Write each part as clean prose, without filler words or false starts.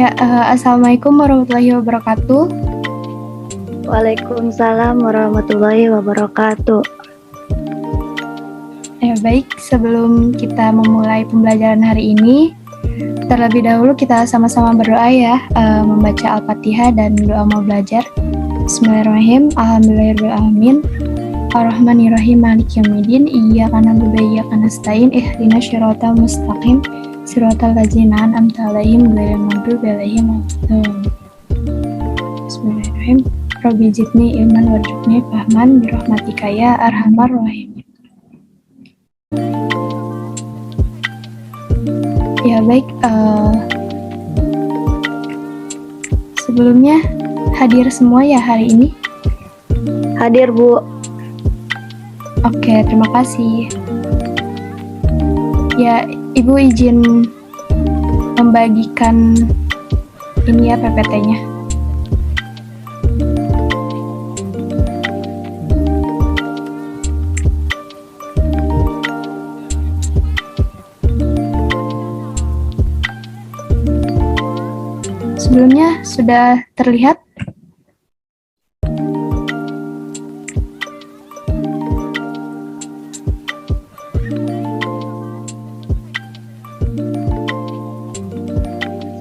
Assalamualaikum warahmatullahi wabarakatuh. Waalaikumsalam warahmatullahi wabarakatuh. Baik, sebelum kita memulai pembelajaran hari ini, terlebih dahulu kita sama-sama berdoa ya, membaca Al-Fatihah dan doa mau belajar. Bismillahirrahmanirrahim. Alhamdulillahirrahmanirrahim. Ar-Rahmanirrahim. Maliki yaumiddin. Iyyaka na'budu wa iyyaka nasta'in. Ihdinas siratal mustaqim. Siratal ladzina an'amta 'alaihim ghairil maghdubi 'alaihim waladdallin. Bismillahirrahmanirrahim. Rabbi zidni ilman warzuqni fahman birahmatika ya arhamar rahimin. Ya baik, sebelumnya hadir semua ya hari ini? Hadir, Bu. Oke, terima kasih. Ya, Ibu izin membagikan ini ya PPT-nya. Sebelumnya sudah terlihat?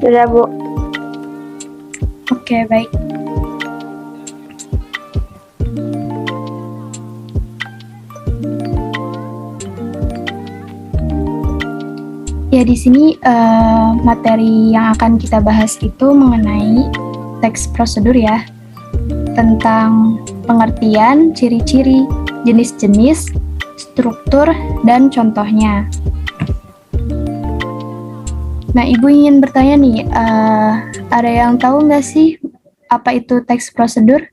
Sudah, Bu. Oke, baik. Ya, di sini materi yang akan kita bahas itu mengenai teks prosedur ya, tentang pengertian, ciri-ciri, jenis-jenis, struktur, dan contohnya. Nah, Ibu ingin bertanya nih, ada yang tahu nggak sih apa itu teks prosedur?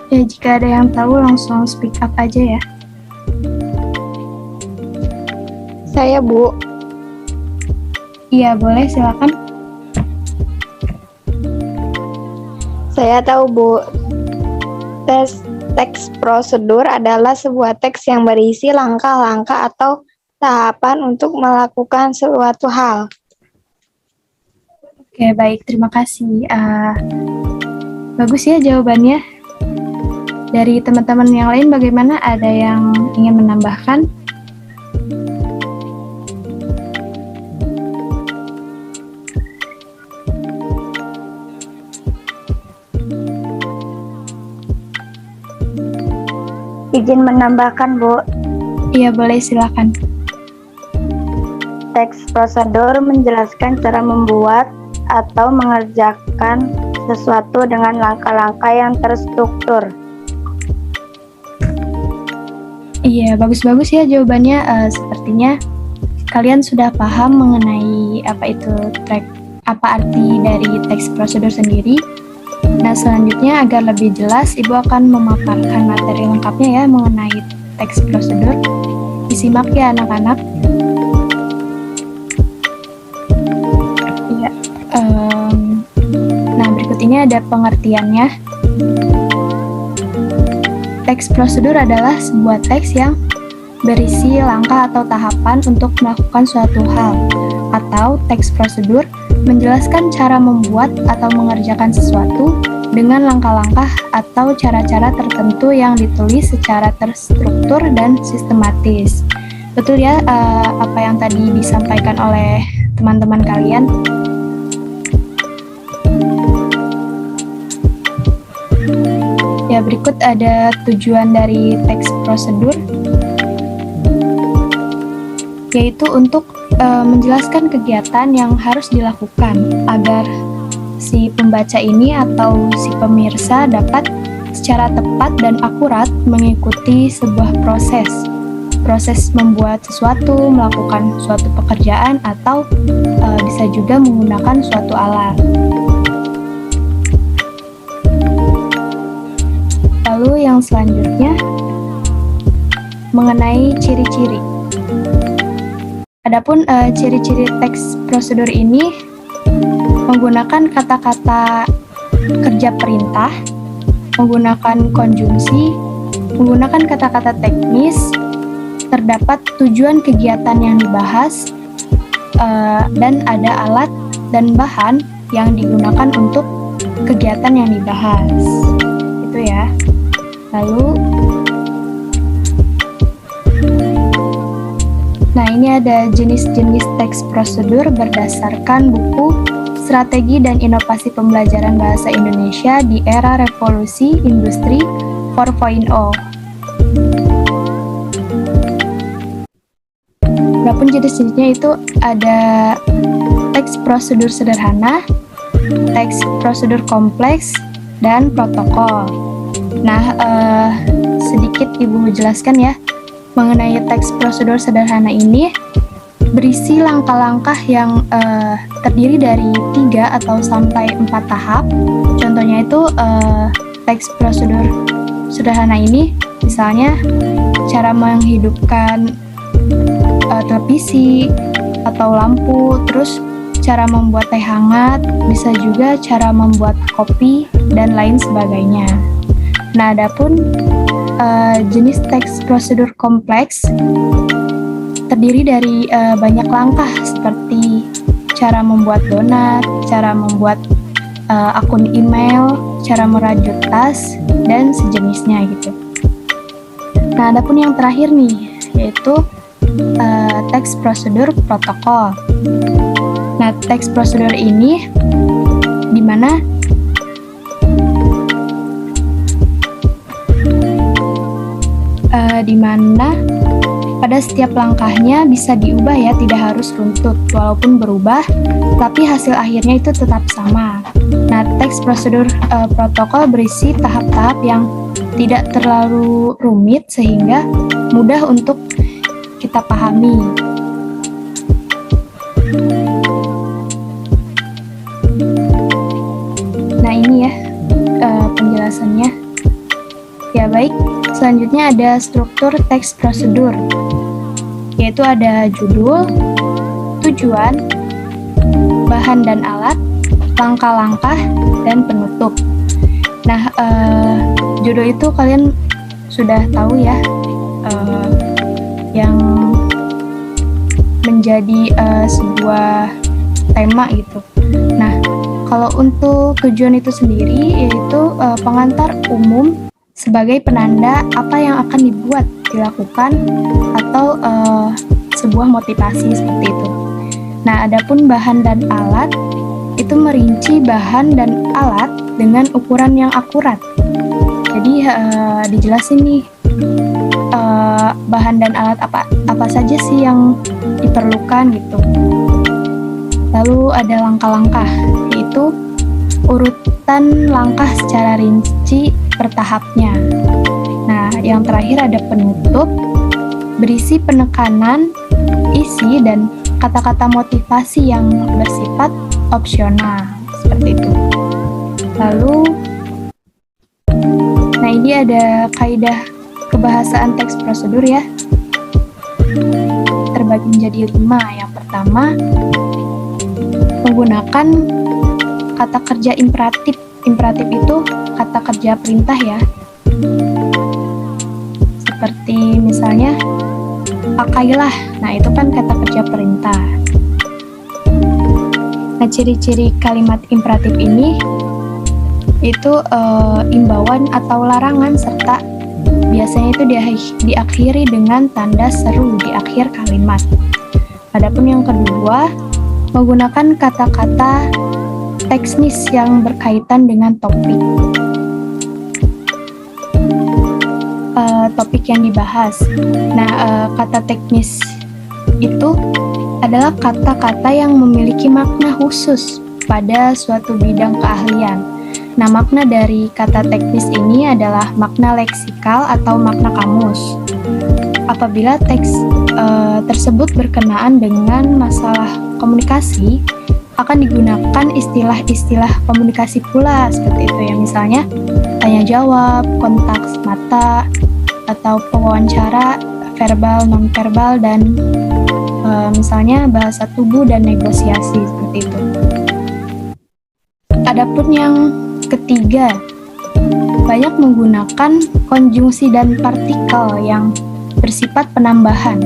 Ya, jika ada yang tahu langsung speak up aja ya. Saya, Bu. Iya, boleh, silakan. Saya tahu, Bu. Teks prosedur adalah sebuah teks yang berisi langkah-langkah atau tahapan untuk melakukan suatu hal. Oke, baik, terima kasih. Bagus ya jawabannya. Dari teman-teman yang lain bagaimana? Ada yang ingin menambahkan? Izin menambahkan, Bu. Iya, boleh, silakan. Teks prosedur menjelaskan cara membuat atau mengerjakan sesuatu dengan langkah-langkah yang terstruktur. Iya, bagus-bagus ya jawabannya. Sepertinya kalian sudah paham mengenai apa arti dari teks prosedur sendiri. Nah, selanjutnya agar lebih jelas, Ibu akan memaparkan materi lengkapnya ya mengenai teks prosedur. Disimak ya anak-anak. Ya, nah berikut ini ada pengertiannya. Teks prosedur adalah sebuah teks yang berisi langkah atau tahapan untuk melakukan suatu hal, atau teks prosedur menjelaskan cara membuat atau mengerjakan sesuatu dengan langkah-langkah atau cara-cara tertentu yang ditulis secara terstruktur dan sistematis. Betul ya apa yang tadi disampaikan oleh teman-teman kalian? Ya, berikut ada tujuan dari teks prosedur, yaitu untuk menjelaskan kegiatan yang harus dilakukan agar si pembaca ini atau si pemirsa dapat secara tepat dan akurat mengikuti sebuah proses. proses membuat sesuatu, melakukan suatu pekerjaan, atau bisa juga menggunakan suatu alat. Lalu yang selanjutnya mengenai ciri-ciri. Adapun ciri-ciri teks prosedur ini menggunakan kata-kata kerja perintah, menggunakan konjungsi, menggunakan kata-kata teknis, terdapat tujuan kegiatan yang dibahas, dan ada alat dan bahan yang digunakan untuk kegiatan yang dibahas. Itu ya. Lalu, nah ini ada jenis-jenis teks prosedur berdasarkan buku Strategi dan Inovasi Pembelajaran Bahasa Indonesia di Era Revolusi Industri 4.0. Adapun jenis-jenisnya itu ada teks prosedur sederhana, teks prosedur kompleks, dan protokol. Nah, sedikit Ibu jelaskan ya, mengenai teks prosedur sederhana ini berisi langkah-langkah yang terdiri dari 3 atau sampai 4 tahap. Contohnya itu teks prosedur sederhana ini misalnya cara menghidupkan televisi atau lampu, terus cara membuat teh hangat, bisa juga cara membuat kopi, dan lain sebagainya. Nah, adapun jenis teks prosedur kompleks terdiri dari banyak langkah seperti cara membuat donat, cara membuat akun email, cara merajut tas, dan sejenisnya gitu. Nah, adapun yang terakhir nih, yaitu teks prosedur protokol. Nah, teks prosedur ini di mana pada setiap langkahnya bisa diubah ya, tidak harus runtut. Walaupun berubah, tapi hasil akhirnya itu tetap sama. Nah, teks prosedur protokol berisi tahap-tahap yang tidak terlalu rumit sehingga mudah untuk kita pahami. Nah, ini ya penjelasannya. Ya baik, selanjutnya ada struktur teks prosedur, yaitu ada judul, tujuan, bahan dan alat, langkah-langkah, dan penutup. Nah, judul itu kalian sudah tahu ya, yang menjadi sebuah tema gitu. Nah, kalau untuk tujuan itu sendiri yaitu pengantar umum sebagai penanda apa yang akan dibuat, dilakukan, atau sebuah motivasi seperti itu. Nah, adapun bahan dan alat itu merinci bahan dan alat dengan ukuran yang akurat. Jadi dijelasin nih bahan dan alat apa saja sih yang diperlukan gitu. Lalu ada langkah-langkah, yaitu urutan langkah secara rinci per tahapnya. Nah, yang terakhir ada penutup, berisi penekanan, isi, dan kata-kata motivasi yang bersifat opsional, seperti itu. Lalu, nah ini ada kaidah kebahasaan teks prosedur ya, terbagi menjadi 5. Yang pertama, menggunakan kata kerja imperatif. Imperatif itu kata kerja perintah ya. Seperti misalnya, pakailah. Nah, itu kan kata kerja perintah. Nah, ciri-ciri kalimat imperatif ini itu imbauan atau larangan, serta biasanya itu diakhiri dengan tanda seru di akhir kalimat. Adapun yang kedua, menggunakan kata-kata teknis yang berkaitan dengan topik. Topik yang dibahas. Nah, kata teknis itu adalah kata-kata yang memiliki makna khusus pada suatu bidang keahlian. Nah, makna dari kata teknis ini adalah makna leksikal atau makna kamus. Apabila teks tersebut berkenaan dengan masalah komunikasi, akan digunakan istilah-istilah komunikasi pula seperti itu ya, misalnya tanya jawab, kontak mata, atau pewawancara verbal, non-verbal, dan misalnya bahasa tubuh dan negosiasi seperti itu. Adapun yang ketiga, banyak menggunakan konjungsi dan partikel yang bersifat penambahan.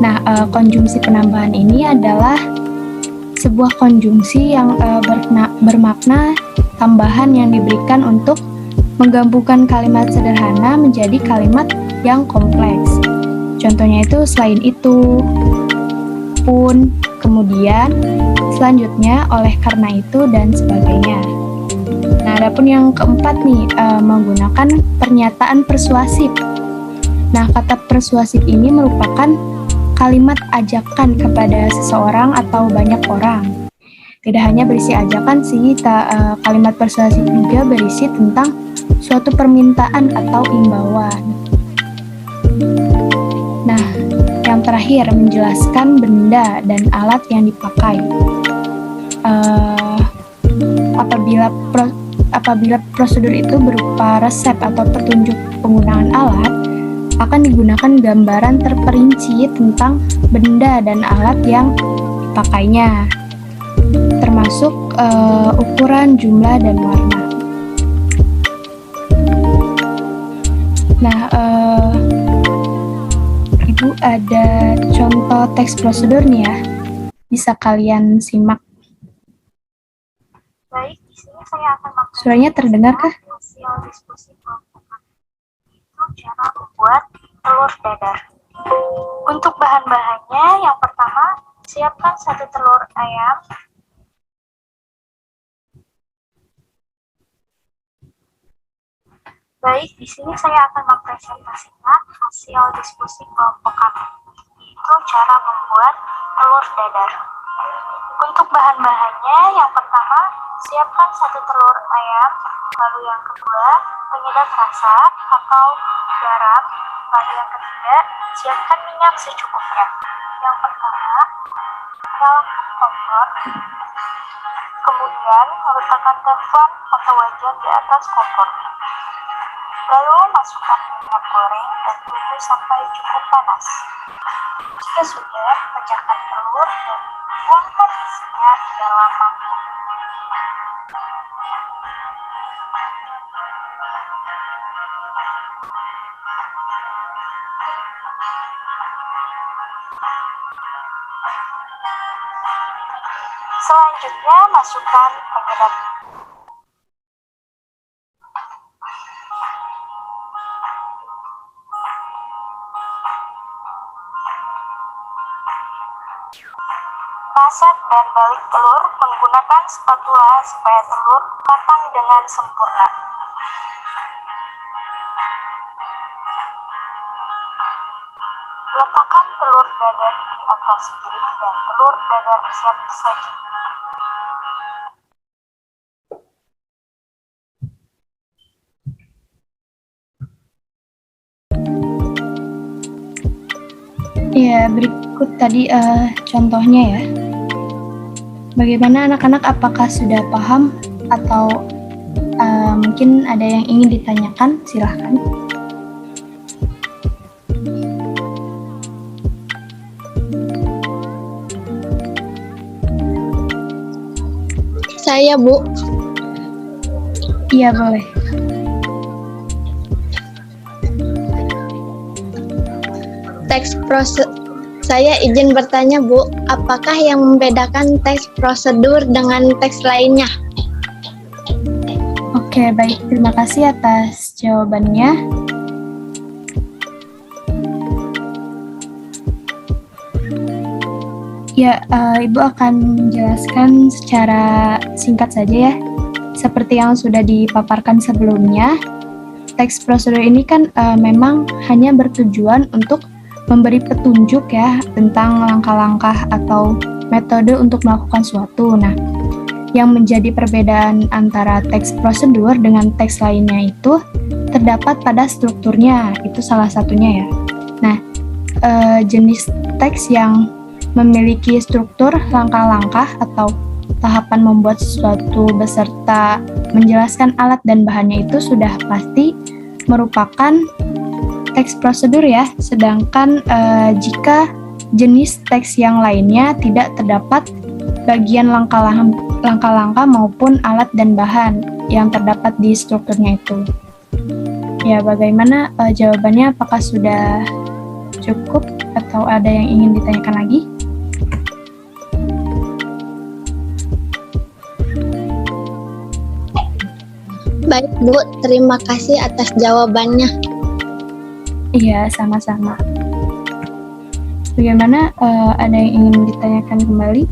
Nah, konjungsi penambahan ini adalah sebuah konjungsi yang bermakna tambahan yang diberikan untuk menggabungkan kalimat sederhana menjadi kalimat yang kompleks. Contohnya itu selain itu, pun, kemudian, selanjutnya, oleh karena itu, dan sebagainya. Nah, adapun yang keempat nih, menggunakan pernyataan persuasif. Nah, kata persuasif ini merupakan kalimat ajakan kepada seseorang atau banyak orang. Tidak hanya berisi ajakan sih, kalimat persuasif juga berisi tentang suatu permintaan atau imbauan. Nah, yang terakhir menjelaskan benda dan alat yang dipakai. Apabila prosedur itu berupa resep atau petunjuk penggunaan alat, akan digunakan gambaran terperinci tentang benda dan alat yang dipakainya, termasuk ukuran, jumlah, dan warna. Nah, Ibu ada contoh teks prosedur nih ya, bisa kalian simak. Baik, di sini saya akan Suaranya terdengar kah? hasil diskusi kelompok itu cara membuat telur dadar. Untuk bahan-bahannya, yang pertama, siapkan 1 telur ayam. Baik, di sini saya akan mempresentasikan hasil diskusi kelompok kami, yaitu cara membuat telur dadar. Untuk bahan-bahannya, yang pertama, siapkan 1 telur ayam, lalu yang kedua, penyedap rasa atau garam, lalu yang ketiga, siapkan minyak secukupnya. Yang pertama, nyalakan kompor, kemudian letakkan teflon atau wajan di atas kompor. Lalu masukkan minyak goreng dan tunggu sampai cukup panas. Jika sudah, pecahkan telur dan tuangkan isinya di dalam mangkuk. Selanjutnya, masukkan penyedap. Masak dan balik telur menggunakan spatula supaya telur matang dengan sempurna. Letakkan telur dadar di atas piring dan telur dadar siap disaji. Ya, berikut tadi contohnya ya. Bagaimana anak-anak, apakah sudah paham atau mungkin ada yang ingin ditanyakan? Silahkan. Saya, Bu. Iya, boleh. Saya izin bertanya, Bu, apakah yang membedakan teks prosedur dengan teks lainnya? Oke, baik. Terima kasih atas jawabannya. Ya, Ibu akan menjelaskan secara singkat saja ya. Seperti yang sudah dipaparkan sebelumnya, teks prosedur ini kan memang hanya bertujuan untuk memberi petunjuk ya tentang langkah-langkah atau metode untuk melakukan suatu. Nah, yang menjadi perbedaan antara teks prosedur dengan teks lainnya itu terdapat pada strukturnya, itu salah satunya ya. Nah, jenis teks yang memiliki struktur langkah-langkah atau tahapan membuat sesuatu beserta menjelaskan alat dan bahannya itu sudah pasti merupakan teks prosedur ya. Sedangkan jika jenis teks yang lainnya tidak terdapat bagian langkah-langkah maupun alat dan bahan yang terdapat di strukturnya itu. Ya, bagaimana jawabannya? Apakah sudah cukup atau ada yang ingin ditanyakan lagi? Baik Bu, terima kasih atas jawabannya. Iya, sama-sama. Bagaimana, ada yang ingin ditanyakan kembali?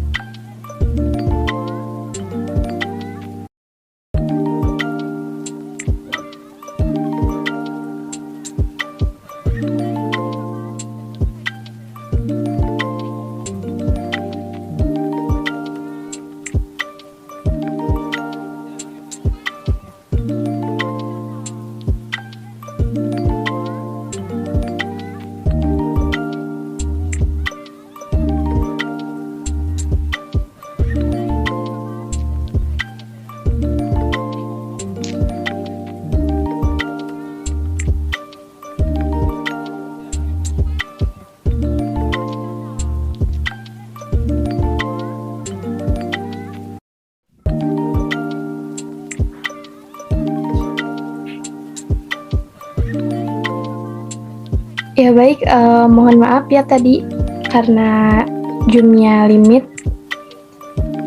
Ya baik, mohon maaf ya tadi karena Zoom-nya limit,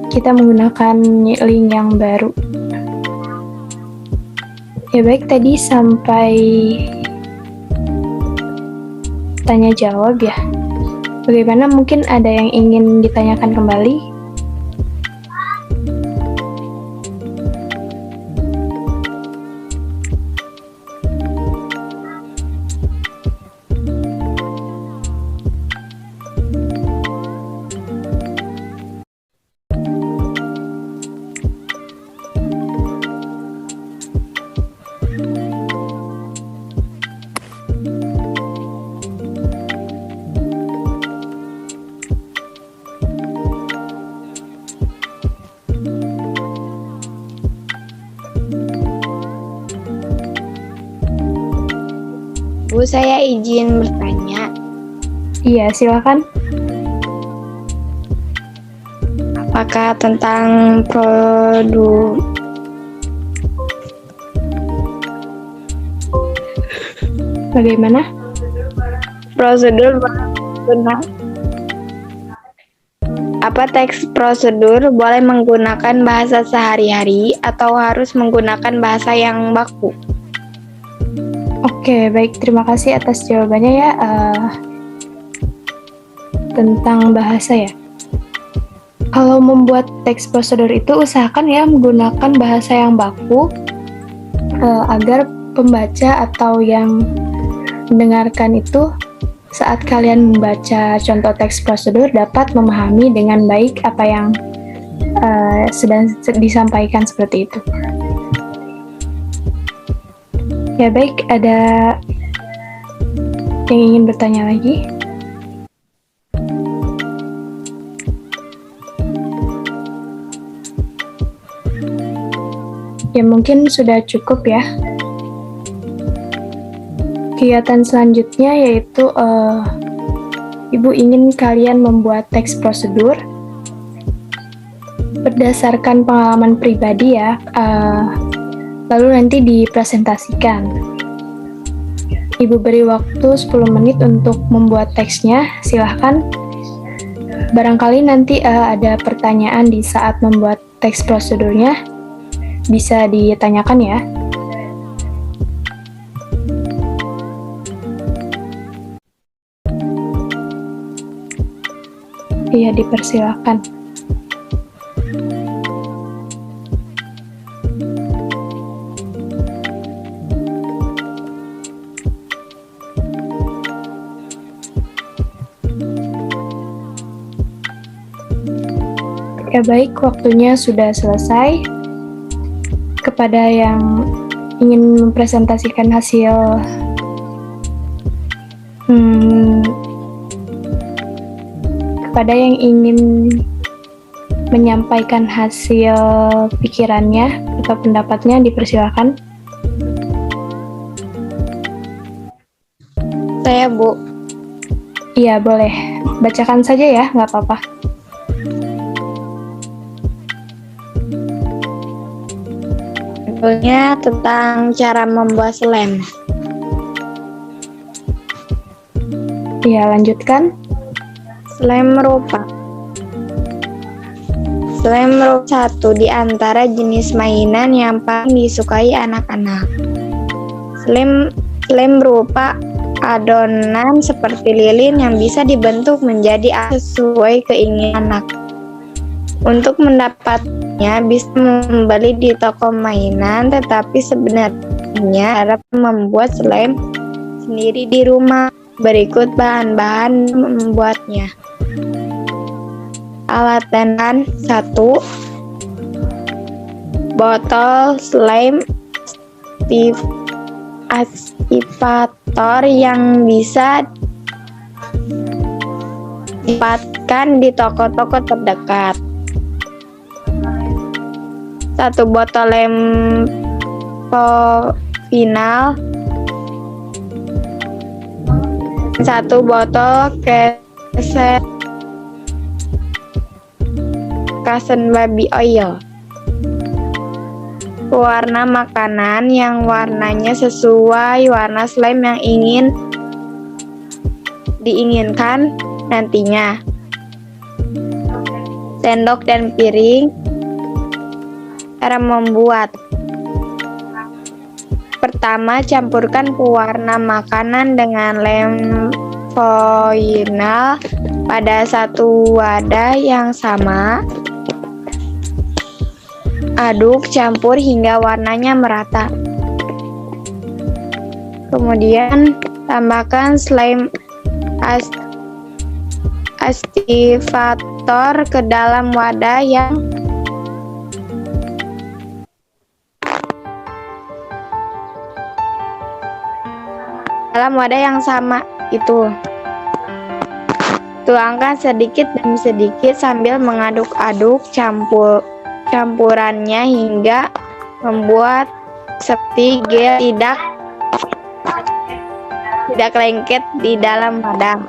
kita menggunakan link yang baru. Ya baik, tadi sampai tanya jawab ya. Bagaimana, mungkin ada yang ingin ditanyakan kembali? Bu, saya izin bertanya. Iya, silakan. Apakah tentang produk Bagaimana? prosedur benar? Apa teks prosedur boleh menggunakan bahasa sehari-hari atau harus menggunakan bahasa yang baku? Oke, baik. Terima kasih atas jawabannya ya. Tentang bahasa ya. Kalau membuat teks prosedur itu usahakan ya menggunakan bahasa yang baku agar pembaca atau yang mendengarkan itu saat kalian membaca contoh teks prosedur dapat memahami dengan baik apa yang sedang disampaikan seperti itu. Ya baik, ada yang ingin bertanya lagi? Ya mungkin sudah cukup ya. Kegiatan selanjutnya yaitu Ibu ingin kalian membuat teks prosedur berdasarkan pengalaman pribadi ya, lalu nanti dipresentasikan. Ibu beri waktu 10 menit untuk membuat teksnya, silahkan. Barangkali nanti ada pertanyaan di saat membuat teks prosedurnya, bisa ditanyakan ya. Iya, dipersilakan. Ya baik, waktunya sudah selesai. Kepada yang ingin mempresentasikan hasil kepada yang ingin menyampaikan hasil pikirannya atau pendapatnya, dipersilakan. Saya, Bu. Iya, boleh. Bacakan saja ya, nggak apa-apa. Judulnya tentang cara membuat slime. Iya, lanjutkan. Slime merupakan satu di antara jenis mainan yang paling disukai anak-anak. Slime berupa adonan seperti lilin yang bisa dibentuk menjadi sesuai keinginan anak. Untuk mendapatnya bisa membeli di toko mainan, tetapi sebenarnya harap membuat slime sendiri di rumah. Berikut bahan-bahan membuatnya. Alat dan 1. Botol slime aktivator yang bisa didapatkan di toko-toko terdekat. 1 botol lem final. 1 botol kasen baby oil. Warna makanan yang warnanya sesuai warna slime yang diinginkan nantinya. Sendok dan piring. Cara membuat. Pertama, campurkan pewarna makanan dengan lem final pada satu wadah yang sama. Aduk, campur hingga warnanya merata. Kemudian, tambahkan slime aktivator ke dalam wadah yang sama itu. Tuangkan sedikit demi sedikit sambil mengaduk-aduk campurannya hingga membuat seperti gel tidak lengket di dalam wadah.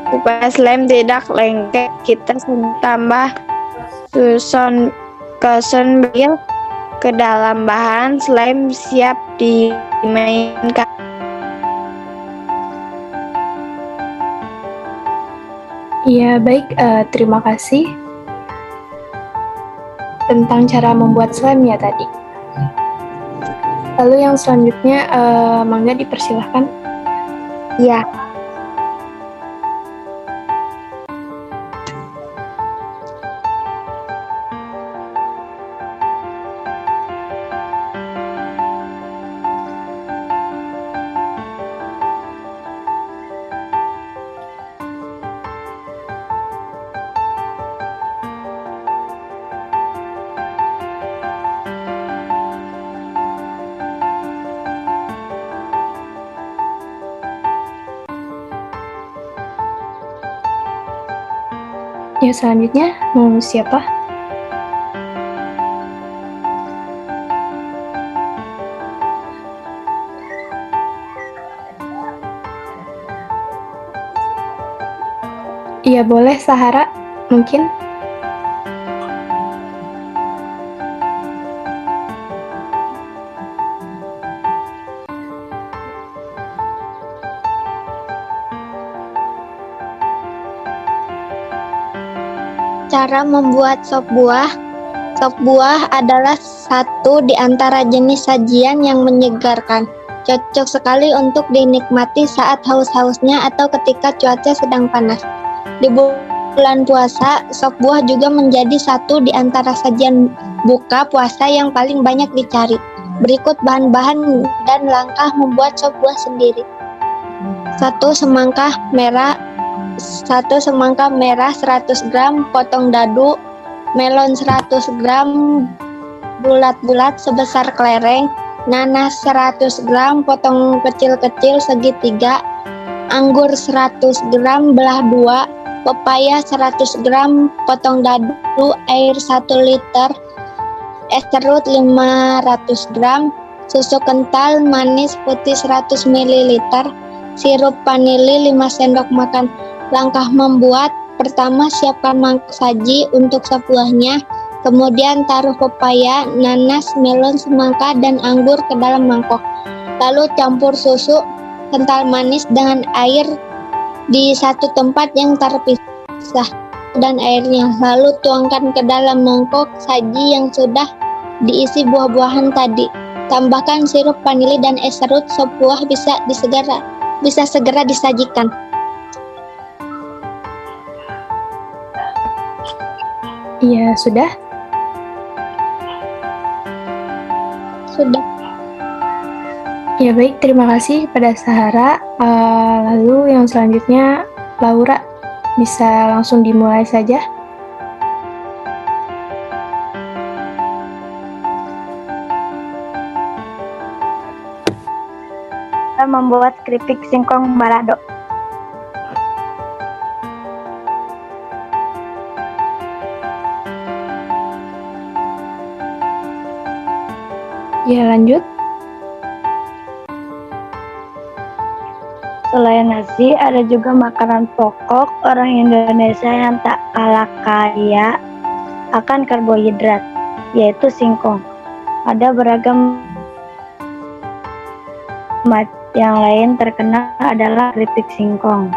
Supaya slime tidak lengket, kita tambah susun gel ke dalam bahan slime siap dimainkan. Iya, baik. Terima kasih tentang cara membuat slime ya tadi. Lalu yang selanjutnya, Mangga dipersilahkan. Ya. Ya, selanjutnya siapa? Iya, boleh Sahara, mungkin. Cara membuat sop buah. Sop buah adalah satu di antara jenis sajian yang menyegarkan. Cocok sekali untuk dinikmati saat haus-hausnya atau ketika cuaca sedang panas. Di bulan puasa, sop buah juga menjadi satu di antara sajian buka puasa yang paling banyak dicari. Berikut bahan-bahan dan langkah membuat sop buah sendiri. 1 semangka merah 100 gram potong dadu, melon 100 gram bulat-bulat sebesar kelereng, nanas 100 gram potong kecil-kecil segitiga, anggur 100 gram belah 2, pepaya 100 gram, potong dadu, air 1 liter, es serut 500 gram, susu kental manis putih 100 ml, sirup vanili 5 sendok makan. Langkah membuat: pertama, siapkan mangkok saji untuk sop buahnya. Kemudian taruh pepaya, nanas, melon, semangka, dan anggur ke dalam mangkok. Lalu campur susu kental manis dengan air di satu tempat yang terpisah dan airnya. Lalu tuangkan ke dalam mangkok saji yang sudah diisi buah-buahan tadi. Tambahkan sirup vanili dan es serut. Sop buah bisa segera disajikan. Iya, sudah. Sudah. Ya baik, terima kasih kepada Sahara. Lalu yang selanjutnya, Laura, bisa langsung dimulai saja. Cara membuat keripik singkong balado. Ya, lanjut. Selain nasi, ada juga makanan pokok orang Indonesia yang tak kalah kaya akan karbohidrat, yaitu singkong. Ada beragam yang lain terkenal adalah keripik singkong.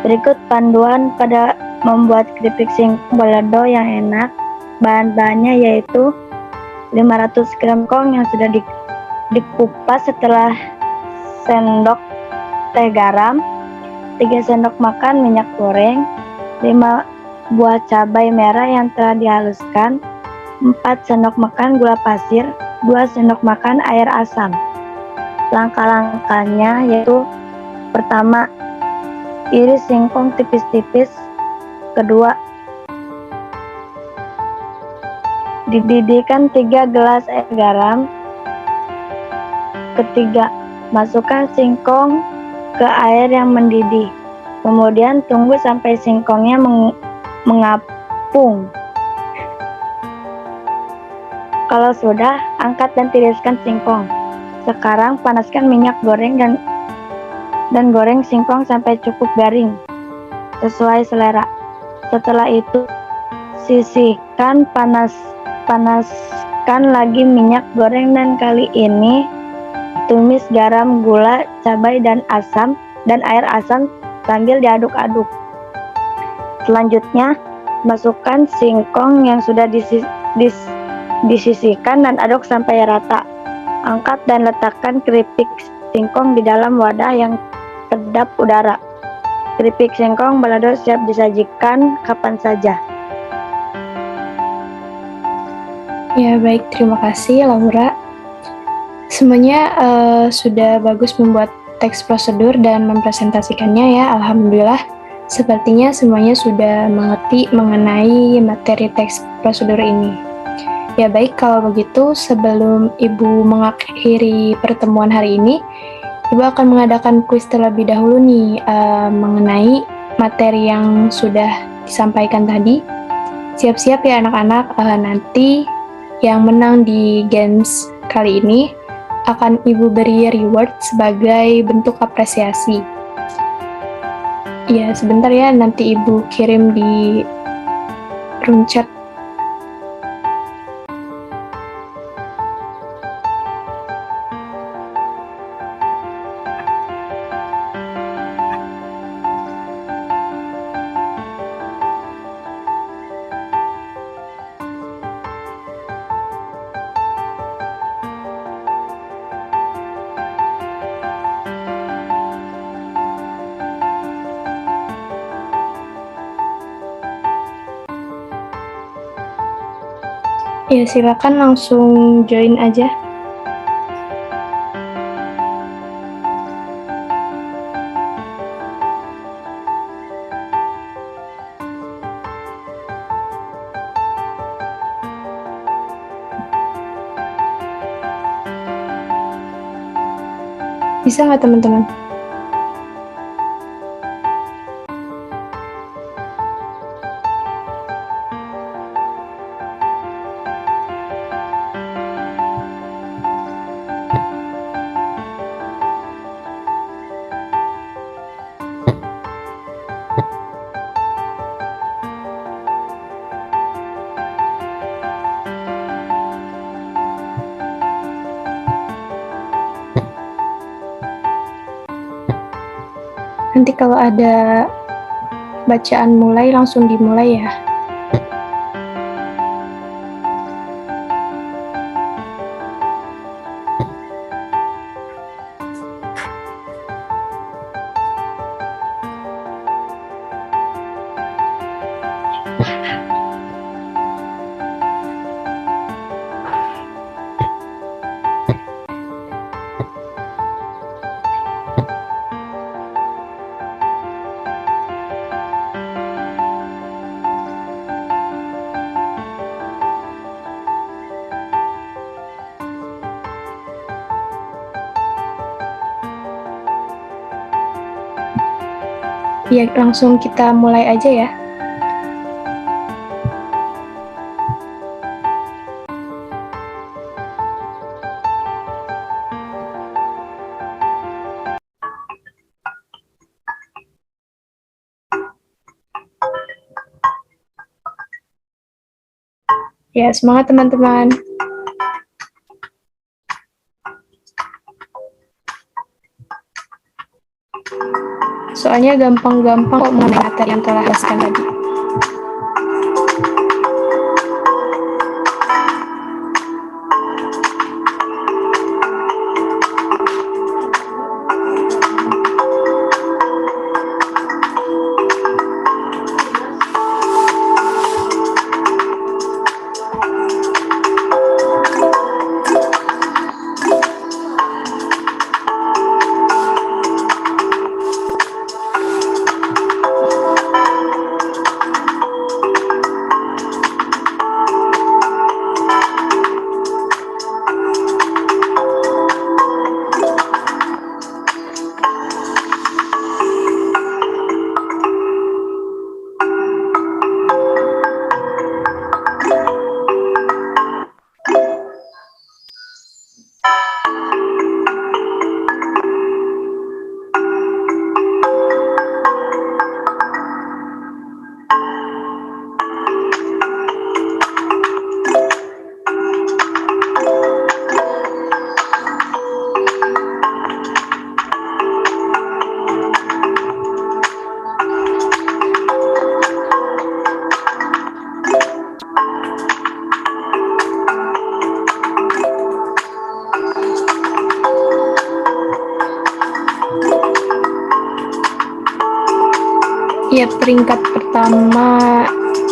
Berikut panduan pada membuat keripik singkong balado yang enak. Bahan-bahannya yaitu 500 gram singkong yang sudah dikupas setelah sendok teh garam, 3 sendok makan minyak goreng, 5 buah cabai merah yang telah dihaluskan, 4 sendok makan gula pasir, 2 sendok makan air asam. Langkah-langkahnya yaitu: pertama, iris singkong tipis-tipis. Kedua, dididihkan 3 gelas air garam. Ketiga, masukkan singkong ke air yang mendidih. Kemudian tunggu sampai singkongnya mengapung. Kalau sudah, angkat dan tiriskan singkong. Sekarang panaskan minyak goreng dan goreng singkong sampai cukup garing, sesuai selera. Setelah itu, sisihkan, panaskan lagi minyak goreng, dan kali ini tumis garam, gula, cabai, dan air asam sambil diaduk-aduk. Selanjutnya, masukkan singkong yang sudah disisihkan dan aduk sampai rata. Angkat dan letakkan keripik singkong di dalam wadah yang kedap udara. Keripik singkong balado siap disajikan kapan saja. Ya baik, terima kasih Laura. Semuanya sudah bagus membuat teks prosedur dan mempresentasikannya ya, alhamdulillah. Sepertinya semuanya sudah mengerti mengenai materi teks prosedur ini. Ya baik, kalau begitu sebelum Ibu mengakhiri pertemuan hari ini, Ibu akan mengadakan kuis terlebih dahulu nih mengenai materi yang sudah disampaikan tadi. Siap-siap ya anak-anak, nanti yang menang di games kali ini akan Ibu beri reward sebagai bentuk apresiasi. Ya, sebentar ya, nanti Ibu kirim di room chat. Ya, silakan langsung join aja. Bisa nggak teman-teman? Nanti kalau ada bacaan mulai, langsung dimulai ya. Ya, langsung kita mulai aja ya. Ya, semangat teman-teman. Soalnya gampang-gampang kok mengenai materi yang telah jelaskan tadi. Ya, peringkat pertama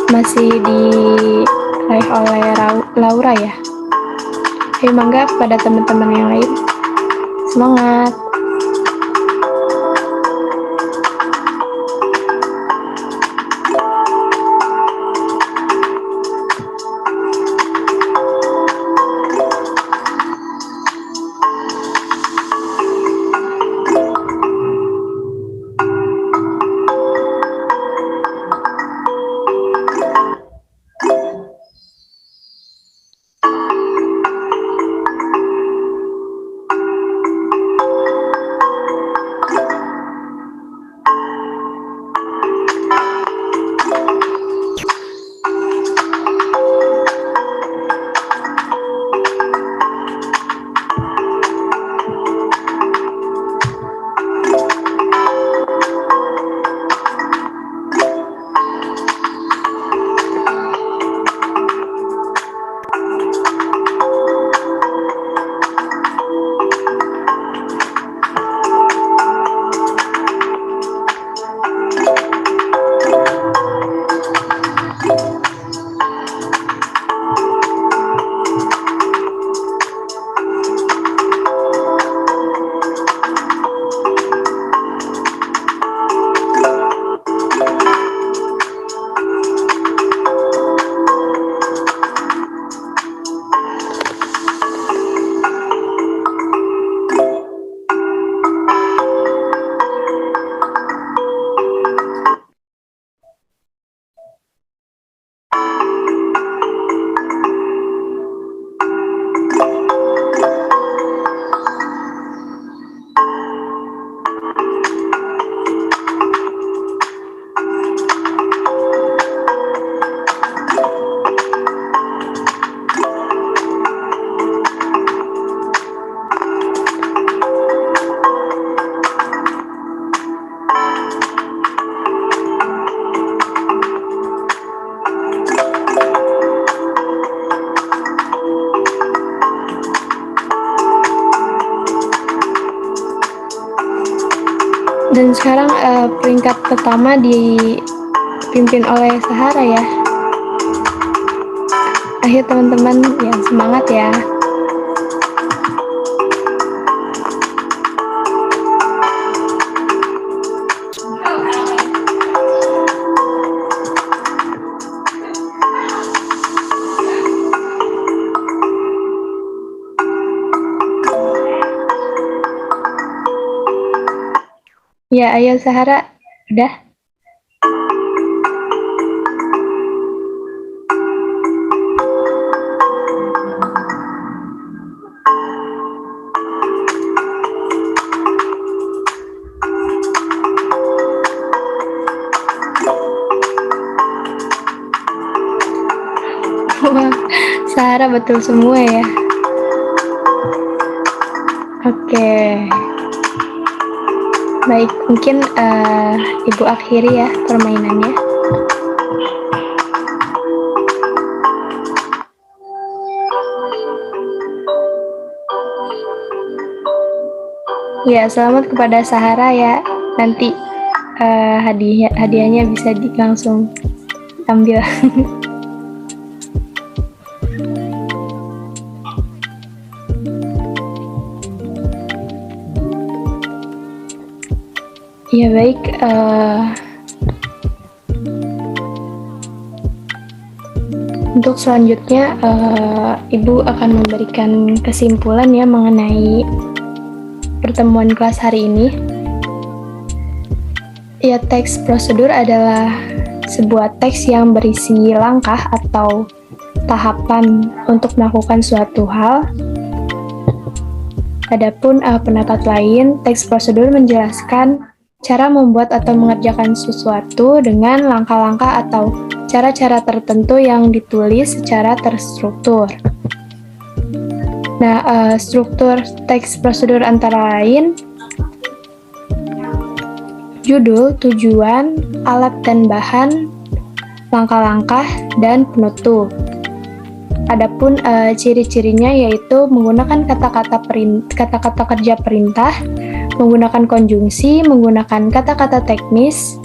masih diraih oleh Laura ya. Ayo mangga pada teman-teman yang lain. Semangat! Dan sekarang peringkat pertama dipimpin oleh Sahara ya. Ayo teman-teman, yang semangat ya. Ya, ayo Sahara, udah? Wah, Sahara betul semua ya. Oke. Baik, mungkin Ibu akhiri ya permainannya. Ya, selamat kepada Sahara ya. Nanti hadiahnya bisa langsung ambil. Ya baik, untuk selanjutnya Ibu akan memberikan kesimpulan ya mengenai pertemuan kelas hari ini. Ya, teks prosedur adalah sebuah teks yang berisi langkah atau tahapan untuk melakukan suatu hal. Adapun pendapat lain, teks prosedur menjelaskan cara membuat atau mengerjakan sesuatu dengan langkah-langkah atau cara-cara tertentu yang ditulis secara terstruktur. Nah, struktur teks prosedur antara lain judul, tujuan, alat dan bahan, langkah-langkah, dan penutup. Adapun ciri-cirinya yaitu menggunakan kata-kata kerja perintah, menggunakan konjungsi, menggunakan kata-kata teknis,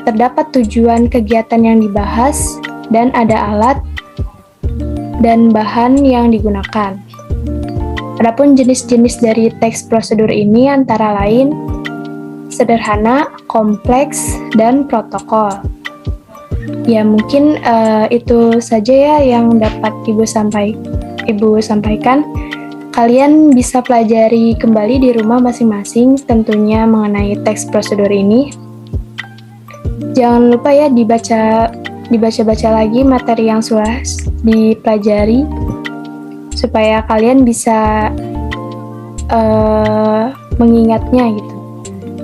terdapat tujuan kegiatan yang dibahas, dan ada alat dan bahan yang digunakan. Adapun jenis-jenis dari teks prosedur ini antara lain sederhana, kompleks, dan protokol. Ya, mungkin itu saja ya yang dapat Ibu sampaikan. Kalian bisa pelajari kembali di rumah masing-masing tentunya mengenai teks prosedur ini. Jangan lupa ya dibaca-baca lagi materi yang sudah dipelajari supaya kalian bisa mengingatnya gitu.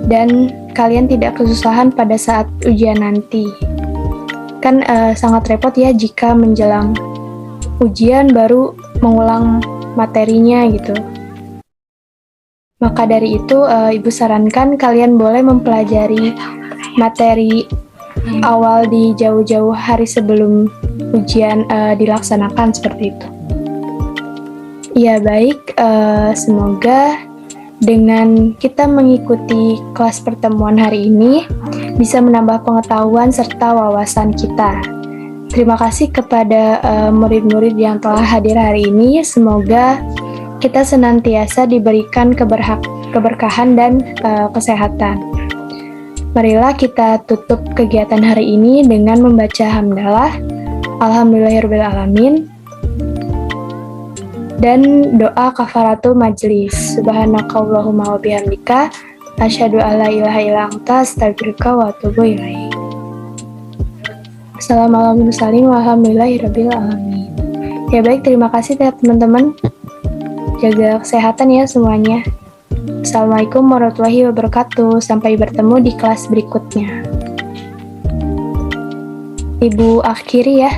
Dan kalian tidak kesusahan pada saat ujian nanti. Kan sangat repot ya jika menjelang ujian baru mengulang materinya gitu. Maka dari itu Ibu sarankan kalian boleh mempelajari materi awal di jauh-jauh hari sebelum ujian dilaksanakan seperti itu. Ya baik, semoga dengan kita mengikuti kelas pertemuan hari ini bisa menambah pengetahuan serta wawasan kita. Terima kasih kepada murid-murid yang telah hadir hari ini. Semoga kita senantiasa diberikan keberkahan dan kesehatan. Marilah kita tutup kegiatan hari ini dengan membaca hamdalah, alhamdulillahirrahmanirrahim, dan doa kafaratul majlis. Subhanakallahumma wa bihamdika, asyhadu alla ilaha illa anta, astaghfiruka wa atubu ilaik. Assalamualaikum warahmatullahi wabarakatuh. Ya baik, terima kasih ya teman-teman. Jaga kesehatan ya semuanya. Assalamualaikum warahmatullahi wabarakatuh. Sampai bertemu di kelas berikutnya. Ibu akhiri ya.